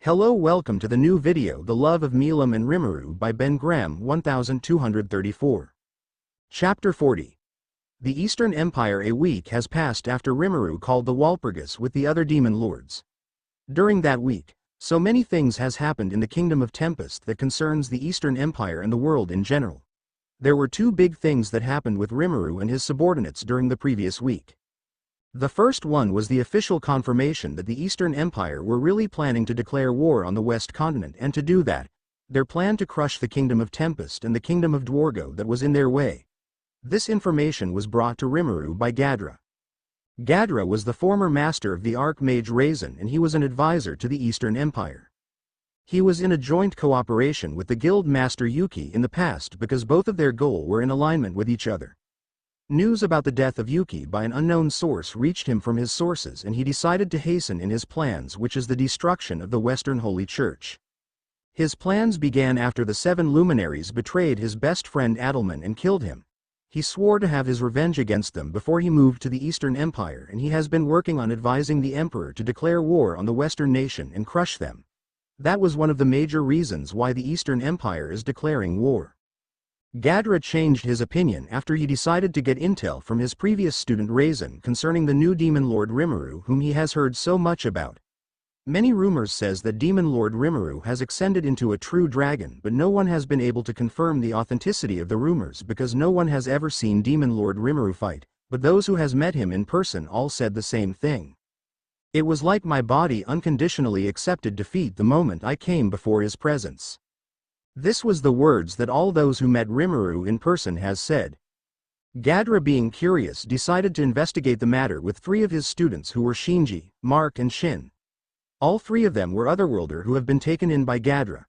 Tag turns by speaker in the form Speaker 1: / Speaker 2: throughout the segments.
Speaker 1: Hello, welcome to the new video The Love of Milim and Rimuru by BenGrem1234. Chapter 40. The Eastern Empire. A week has passed after Rimuru called the Walpurgis with the other demon lords. During that week, so many things has happened in the kingdom of Tempest that concerns the Eastern Empire and the world in general. There were two big things that happened with Rimuru and his subordinates during the previous week. The first one was the official confirmation that the Eastern Empire were really planning to declare war on the West Continent, and to do that, their plan to crush the kingdom of Tempest and the kingdom of Dwargo that was in their way. This information was brought to Rimuru by Gadra. Gadra was the former master of the Archmage Razzo, and he was an advisor to the Eastern Empire. He was in a joint cooperation with the guild master Yuki in the past because both of their goals were in alignment with each other. News about the death of Yuki by an unknown source reached him from his sources, and he decided to hasten in his plans, which is the destruction of the Western Holy Church. His plans began after the 7 luminaries betrayed his best friend Adelman and killed him. He swore to have his revenge against them before he moved to the Eastern Empire, and he has been working on advising the Emperor to declare war on the Western nation and crush them. That was one of the major reasons why the Eastern Empire is declaring war. Gadra changed his opinion after he decided to get intel from his previous student Razzo concerning the new demon lord Rimuru, whom he has heard so much about. Many rumors says that demon lord Rimuru has ascended into a true dragon, but no one has been able to confirm the authenticity of the rumors because no one has ever seen demon lord Rimuru fight, but those who has met him in person all said the same thing. It was like my body unconditionally accepted defeat the moment I came before his presence. This was the words that all those who met Rimuru in person has said. Gadra, being curious, decided to investigate the matter with 3 of his students who were Shinji, Mark and Shin. All 3 of them were Otherworlder who have been taken in by Gadra.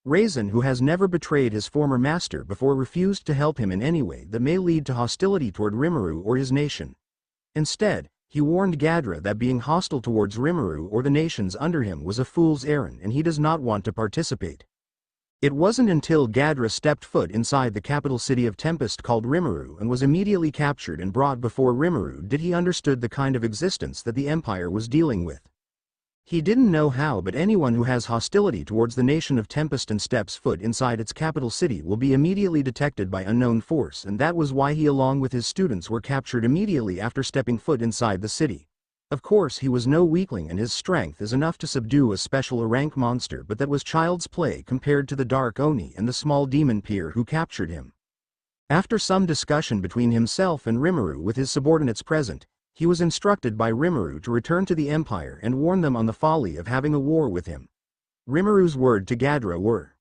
Speaker 1: Razzo, who has never betrayed his former master before, refused to help him in any way that may lead to hostility toward Rimuru or his nation. Instead, he warned Gadra that being hostile towards Rimuru or the nations under him was a fool's errand, and he does not want to participate. It wasn't until Gadra stepped foot inside the capital city of Tempest called Rimuru and was immediately captured and brought before Rimuru did he understood the kind of existence that the Empire was dealing with. He didn't know how, but anyone who has hostility towards the nation of Tempest and steps foot inside its capital city will be immediately detected by unknown force, and that was why he along with his students were captured immediately after stepping foot inside the city. Of course, he was no weakling and his strength is enough to subdue a special rank monster, but that was child's play compared to the Dark Oni and the small demon peer who captured him. After some discussion between himself and Rimuru with his subordinates present, he was instructed by Rimuru to return to the Empire and warn them on the folly of having a war with him. Rimuru's word to Gadra were,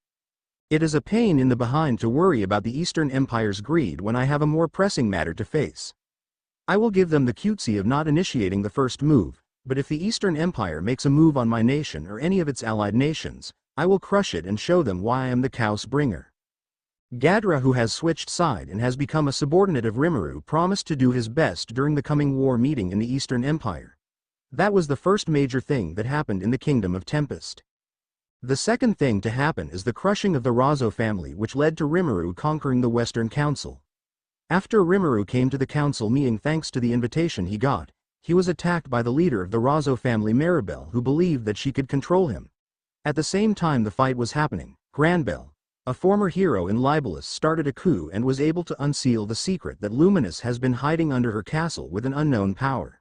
Speaker 1: "It is a pain in the behind to worry about the Eastern Empire's greed when I have a more pressing matter to face. I will give them the cutesy of not initiating the first move, but if the Eastern Empire makes a move on my nation or any of its allied nations, I will crush it and show them why I am the chaos bringer." Gadra, who has switched side and has become a subordinate of Rimuru, promised to do his best during the coming war meeting in the Eastern Empire. That was the first major thing that happened in the kingdom of Tempest. The second thing to happen is the crushing of the Razzo family, which led to Rimuru conquering the Western Council. After Rimuru came to the council meeting thanks to the invitation he got, he was attacked by the leader of the Razzo family, Maribel, who believed that she could control him. At the same time the fight was happening, Granbel, a former hero in Libellus, started a coup and was able to unseal the secret that Luminous has been hiding under her castle with an unknown power.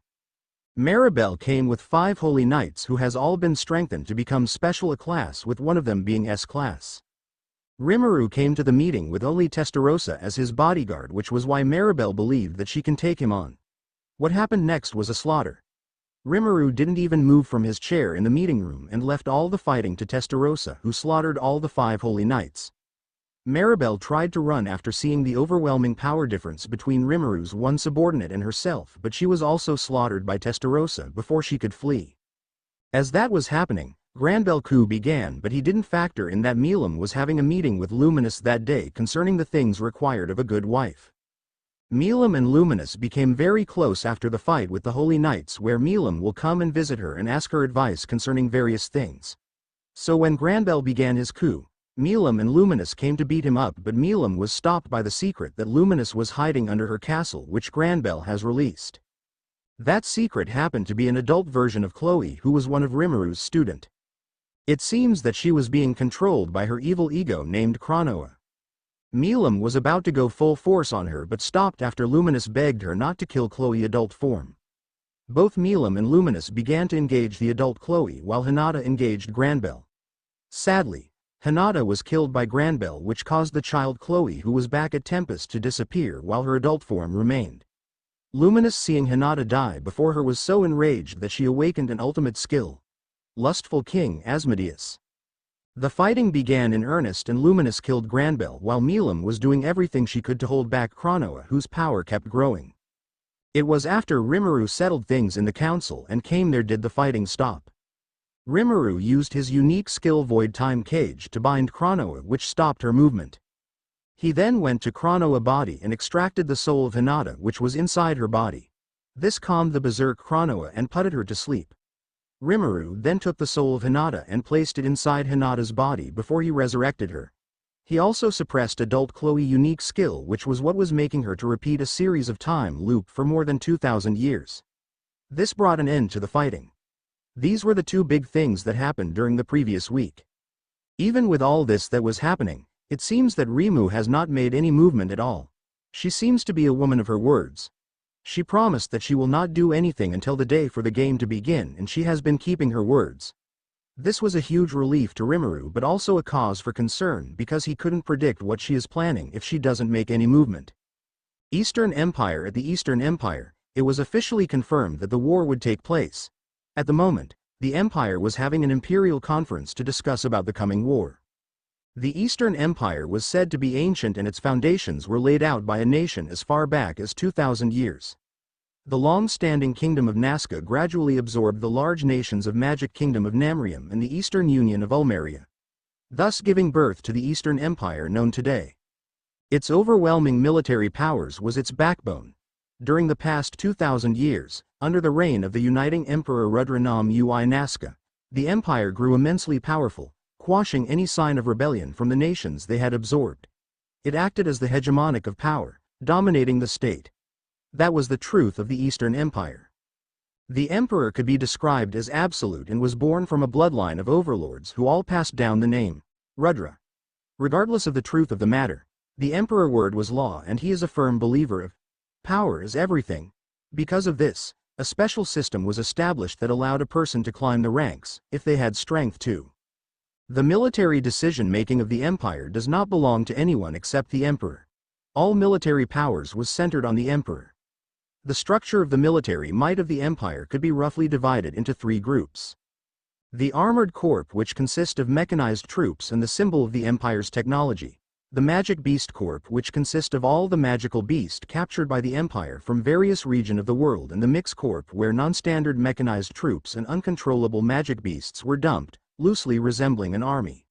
Speaker 1: Maribel came with 5 holy knights who has all been strengthened to become special a class, with one of them being S-class. Rimuru came to the meeting with only Testarossa as his bodyguard, which was why Maribel believed that she can take him on. What happened next was a slaughter. Rimuru didn't even move from his chair in the meeting room and left all the fighting to Testarossa, who slaughtered all the 5 holy knights. Maribel tried to run after seeing the overwhelming power difference between Rimuru's one subordinate and herself, but she was also slaughtered by Testarossa before she could flee. As that was happening, Granbel coup began, but he didn't factor in that Milim was having a meeting with Luminous that day concerning the things required of a good wife. Milim and Luminous became very close after the fight with the Holy Knights, where Milim will come and visit her and ask her advice concerning various things. So when Granbel began his coup, Milim and Luminous came to beat him up, but Milim was stopped by the secret that Luminous was hiding under her castle, which Granbel has released. That secret happened to be an adult version of Chloe, who was one of Rimuru's student. It seems that she was being controlled by her evil ego named Chronoa. Milim was about to go full force on her but stopped after Luminous begged her not to kill Chloe adult form. Both Milim and Luminous began to engage the adult Chloe while Hinata engaged Granbell. Sadly, Hinata was killed by Granbell, which caused the child Chloe, who was back at Tempest, to disappear while her adult form remained. Luminous, seeing Hinata die before her, was so enraged that she awakened an ultimate skill. Lustful King Asmodeus. The fighting began in earnest and Luminous killed Granbell while Milim was doing everything she could to hold back Chronoa, whose power kept growing. It was after Rimuru settled things in the council and came there did the fighting stop. Rimuru used his unique skill Void Time Cage to bind Chronoa, which stopped her movement. He then went to Chronoa body and extracted the soul of Hinata, which was inside her body. This calmed the berserk Chronoa and putted her to sleep. Rimuru then took the soul of Hinata and placed it inside Hinata's body before he resurrected her. He also suppressed adult Chloe's unique skill, which was what was making her to repeat a series of time loop for more than 2,000 years. This brought an end to the fighting. These were the two big things that happened during the previous week. Even with all this that was happening, it seems that Rimuru has not made any movement at all. She seems to be a woman of her words. She promised that she will not do anything until the day for the game to begin, and she has been keeping her words. This was a huge relief to Rimuru but also a cause for concern because he couldn't predict what she is planning if she doesn't make any movement. Eastern Empire. At the Eastern Empire, it was officially confirmed that the war would take place. At the moment, the Empire was having an Imperial conference to discuss about the coming war. The Eastern Empire was said to be ancient and its foundations were laid out by a nation as far back as 2,000 years. The long-standing kingdom of Nazca gradually absorbed the large nations of Magic Kingdom of Namrium and the Eastern Union of Ulmeria, thus giving birth to the Eastern Empire known today. Its overwhelming military powers was its backbone. During the past 2,000 years, under the reign of the uniting Emperor Rudranam Ui Nazca, the empire grew immensely powerful, quashing any sign of rebellion from the nations they had absorbed. It acted as the hegemonic of power, dominating the state. That was the truth of the Eastern Empire. The emperor could be described as absolute and was born from a bloodline of overlords who all passed down the name Rudra. Regardless of the truth of the matter, the emperor word was law and he is a firm believer of power is everything. Because of this, a special system was established that allowed a person to climb the ranks, if they had strength too. The military decision-making of the empire does not belong to anyone except the emperor. All military powers was centered on the emperor. The structure of the military might of the empire could be roughly divided into three groups. The Armored Corps, which consist of mechanized troops and the symbol of the empire's technology. The Magic Beast Corps, which consist of all the magical beasts captured by the empire from various regions of the world, and the Mix Corps, where non-standard mechanized troops and uncontrollable magic beasts were dumped, loosely resembling an army.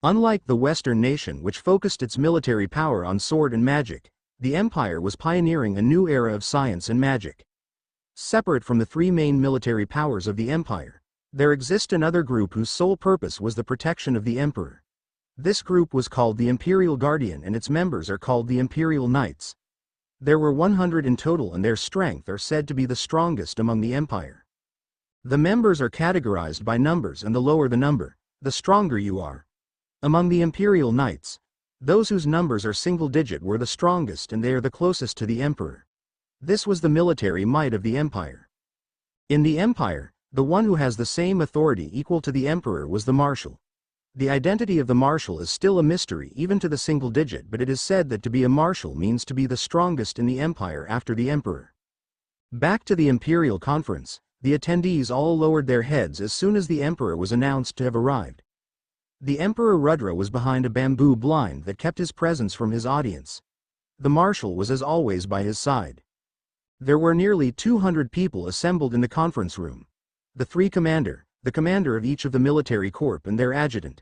Speaker 1: Unlike the Western nation, which focused its military power on sword and magic, the empire was pioneering a new era of science and magic. Separate from the three main military powers of the empire, there exists another group whose sole purpose was the protection of the emperor. This group was called the Imperial Guardian and its members are called the Imperial Knights. There were 100 in total and their strength are said to be the strongest among the empire. The members are categorized by numbers and the lower the number, the stronger you are. Among the Imperial Knights, those whose numbers are single-digit were the strongest and they are the closest to the emperor. This was the military might of the empire. In the empire, the one who has the same authority equal to the emperor was the marshal. The identity of the marshal is still a mystery even to the single digit, but it is said that to be a marshal means to be the strongest in the empire after the emperor. Back to the Imperial Conference, the attendees all lowered their heads as soon as the emperor was announced to have arrived. The Emperor Rudra was behind a bamboo blind that kept his presence from his audience. The marshal was as always by his side. There were nearly 200 people assembled in the conference room. The commander of each of the military corps and their adjutant.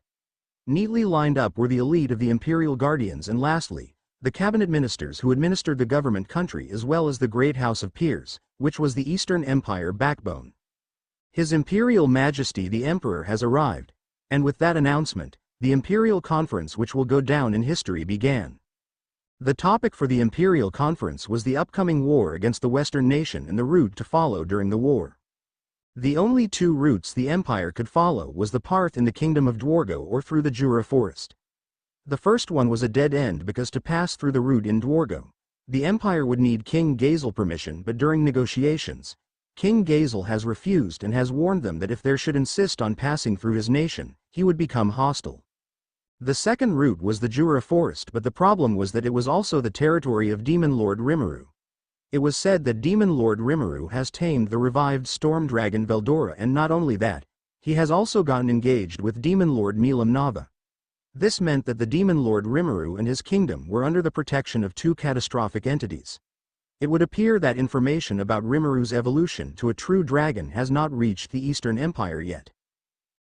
Speaker 1: Neatly lined up were the elite of the Imperial Guardians and lastly, the cabinet ministers who administered the government country as well as the great house of peers, which was the Eastern Empire backbone. His Imperial Majesty the Emperor has arrived, and with that announcement, the Imperial Conference which will go down in history began. The topic for the Imperial Conference was the upcoming war against the Western nation and the route to follow during the war. The only two routes the Empire could follow was the path in the Kingdom of Dwargo or through the Jura forest. The first one was a dead end because to pass through the route in Dwargo, the Empire would need King Gazel permission, but during negotiations, King Gazel has refused and has warned them that if they should insist on passing through his nation, he would become hostile. The second route was the Jura forest, but the problem was that it was also the territory of Demon Lord Rimuru. It was said that Demon Lord Rimuru has tamed the revived storm dragon Veldora, and not only that, he has also gotten engaged with Demon Lord Milim. This meant that the Demon Lord Rimuru and his kingdom were under the protection of two catastrophic entities. It would appear that information about Rimuru's evolution to a true dragon has not reached the Eastern Empire yet.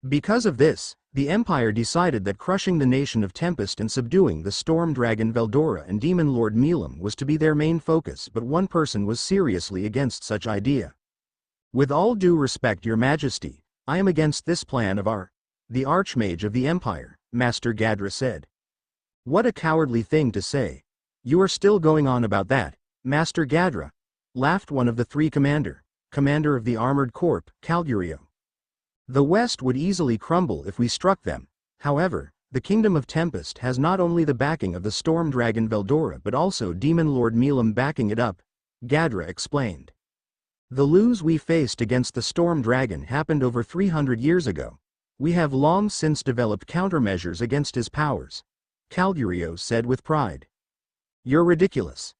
Speaker 1: Because of this, the Empire decided that crushing the nation of Tempest and subduing the storm dragon Veldora and Demon Lord Milim was to be their main focus, but one person was seriously against such idea. With all due respect, Your Majesty, I am against this plan of the Archmage of the Empire, Master Gadra said. What a cowardly thing to say. You are still going on about that, Master Gadra, laughed one of the three commander of the Armored Corps, Calgurio. The West would easily crumble if we struck them. However, the Kingdom of Tempest has not only the backing of the storm dragon Veldora but also Demon Lord Milim backing it up, Gadra explained. The lose we faced against the storm dragon happened over 300 years ago. We have long since developed countermeasures against his powers, Calgurio said with pride. You're ridiculous.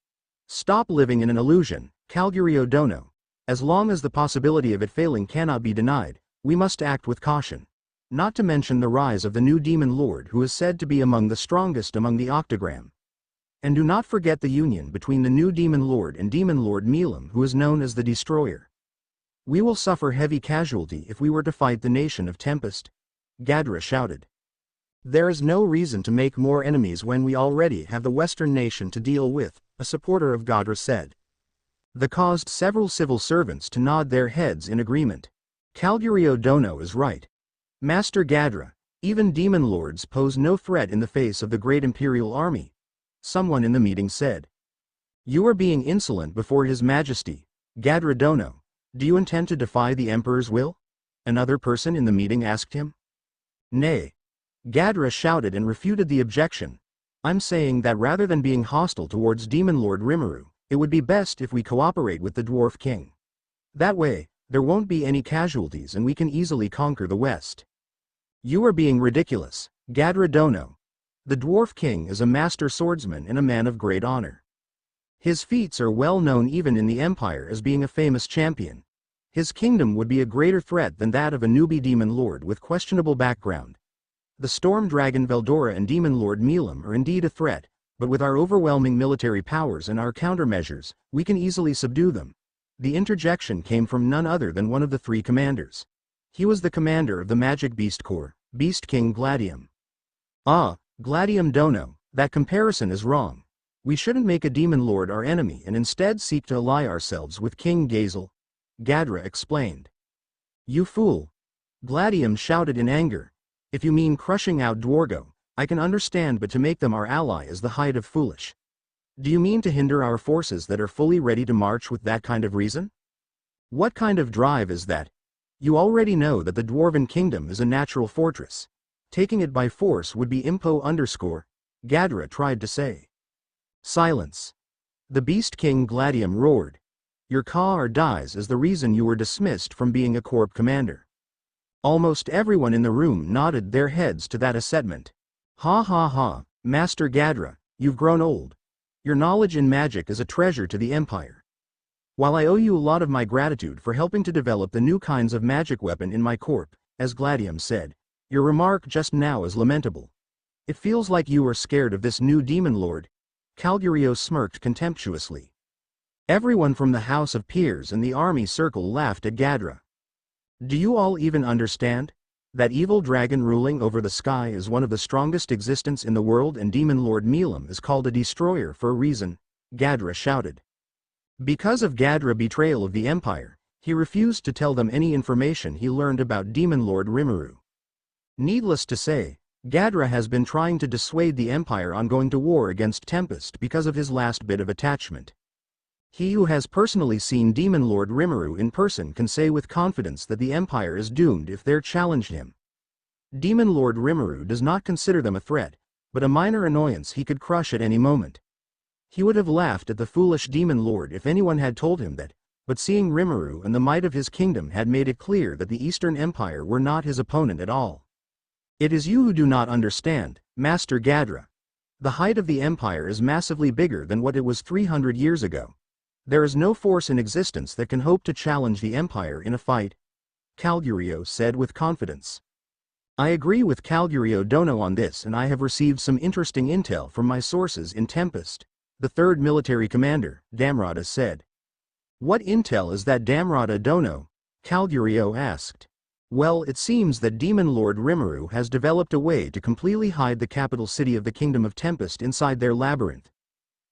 Speaker 1: Stop living in an illusion, Calgurio Dono. As long as the possibility of it failing cannot be denied, we must act with caution. Not to mention the rise of the new Demon Lord, who is said to be among the strongest among the Octogram. And do not forget the union between the new Demon Lord and Demon Lord Milim, who is known as the Destroyer. We will suffer heavy casualty if we were to fight the nation of Tempest, Gadra shouted. There is no reason to make more enemies when we already have the Western nation to deal with, a supporter of Gadra said. That caused several civil servants to nod their heads in agreement. Calgurio Dono is right. Master Gadra, even demon lords pose no threat in the face of the great Imperial army, someone in the meeting said. You are being insolent before His Majesty, Gadra Dono. Do you intend to defy the Emperor's will? Another person in the meeting asked him. Nay. Gadra shouted and refuted the objection. I'm saying that rather than being hostile towards Demon Lord Rimuru, it would be best if we cooperate with the Dwarf King. That way, there won't be any casualties and we can easily conquer the West. You are being ridiculous, Gadra Dono. The Dwarf King is a master swordsman and a man of great honor. His feats are well known even in the Empire as being a famous champion. His kingdom would be a greater threat than that of a newbie Demon Lord with questionable background. The Storm Dragon Veldora and Demon Lord Milim are indeed a threat, but with our overwhelming military powers and our countermeasures, we can easily subdue them. The interjection came from none other than one of the three commanders. He was the commander of the Magic Beast Corps, Beast King Gladium. Ah, Gladium Dono, that comparison is wrong. We shouldn't make a Demon Lord our enemy and instead seek to ally ourselves with King Gazel, Gadra explained. You fool! Gladium shouted in anger. If you mean crushing out Dwargo, I can understand, but to make them our ally is the height of foolish. Do you mean to hinder our forces that are fully ready to march with that kind of reason? What kind of drive is that? You already know that the Dwarven Kingdom is a natural fortress. Taking it by force would be Gadra tried to say. Silence. The Beast King Gladium roared. Your Ka or dies is the reason you were dismissed from being a corps commander. Almost everyone in the room nodded their heads to that assentment. Ha ha ha, Master Gadra, you've grown old. Your knowledge in magic is a treasure to the Empire. While I owe you a lot of my gratitude for helping to develop the new kinds of magic weapon in my corps, as Gladium said, your remark just now is lamentable. It feels like you are scared of this new Demon Lord. Calgurio smirked contemptuously. Everyone from the House of Peers and the army circle laughed at Gadra. Do you all even understand? That evil dragon ruling over the sky is one of the strongest existence in the world, and Demon Lord Milim is called a destroyer for a reason, Gadra shouted. Because of Gadra's betrayal of the Empire, he refused to tell them any information he learned about Demon Lord Rimuru. Needless to say, Gadra has been trying to dissuade the Empire on going to war against Tempest because of his last bit of attachment. He who has personally seen Demon Lord Rimuru in person can say with confidence that the Empire is doomed if they're challenged him. Demon Lord Rimuru does not consider them a threat, but a minor annoyance he could crush at any moment. He would have laughed at the foolish Demon Lord if anyone had told him that, but seeing Rimuru and the might of his kingdom had made it clear that the Eastern Empire were not his opponent at all. It is you who do not understand, Master Gadra. The height of the Empire is massively bigger than what it was 300 years ago. There is no force in existence that can hope to challenge the Empire in a fight, Calgurio said with confidence. I agree with Calgurio Dono on this, and I have received some interesting intel from my sources in Tempest, the third military commander, Damrada said. What intel is that, Damrada Dono? Calgurio asked. Well, it seems that Demon Lord Rimuru has developed a way to completely hide the capital city of the Kingdom of Tempest inside their labyrinth.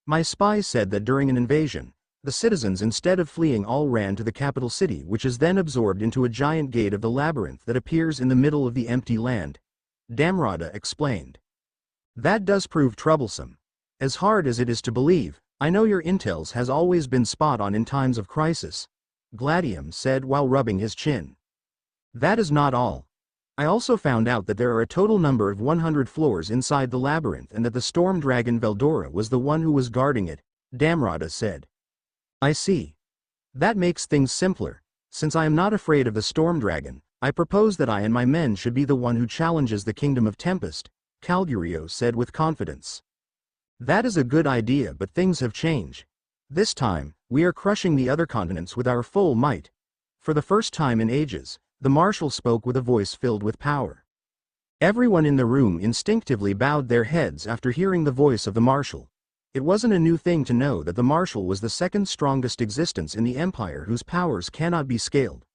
Speaker 1: My spies said that during an invasion, the citizens, instead of fleeing, all ran to the capital city, which is then absorbed into a giant gate of the labyrinth that appears in the middle of the empty land, Damrada explained. That does prove troublesome. As hard as it is to believe, I know your intels has always been spot on in times of crisis, Gladium said while rubbing his chin. That is not all. I also found out that there are a total number of 100 floors inside the labyrinth and that the storm dragon Veldora was the one who was guarding it, Damrada said. I see. That makes things simpler. Since I am not afraid of the storm dragon, I propose that I and my men should be the one who challenges the Kingdom of Tempest, Calgurio said with confidence. That is a good idea, but things have changed. This time, we are crushing the other continents with our full might. For the first time in ages, the Marshal spoke with a voice filled with power. Everyone in the room instinctively bowed their heads after hearing the voice of the Marshal. It wasn't a new thing to know that the Marshal was the second strongest existence in the Empire whose powers cannot be scaled.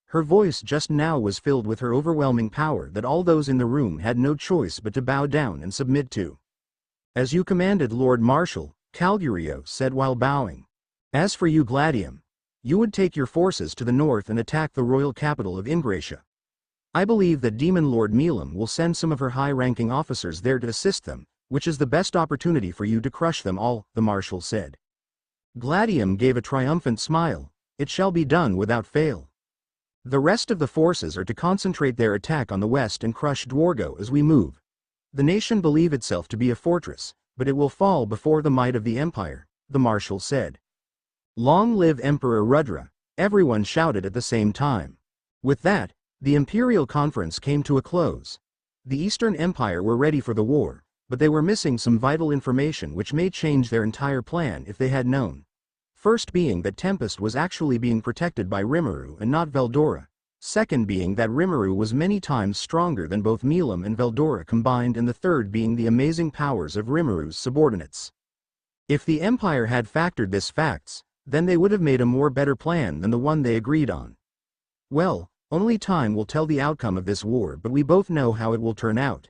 Speaker 1: Her voice just now was filled with her overwhelming power that all those in the room had no choice but to bow down and submit to. As you commanded, Lord Marshal, Calgurio said while bowing. As for you, Gladium, you would take your forces to the north and attack the royal capital of Ingratia. I believe that Demon Lord Milim will send some of her high-ranking officers there to assist them, which is the best opportunity for you to crush them all, the Marshal said. Gladium gave a triumphant smile. It shall be done without fail. The rest of the forces are to concentrate their attack on the west and crush Dwargo as we move. The nation believe itself to be a fortress, but it will fall before the might of the Empire, the Marshal said. Long live Emperor Rudra, everyone shouted at the same time. With that, the Imperial conference came to a close. The Eastern Empire were ready for the war, but they were missing some vital information which may change their entire plan if they had known. First being that Tempest was actually being protected by Rimuru and not Veldora. Second being that Rimuru was many times stronger than both Milim and Veldora combined, and the third being the amazing powers of Rimuru's subordinates. If the Empire had factored these facts, then they would have made a more better plan than the one they agreed on. Well, only time will tell the outcome of this war, but we both know how it will turn out.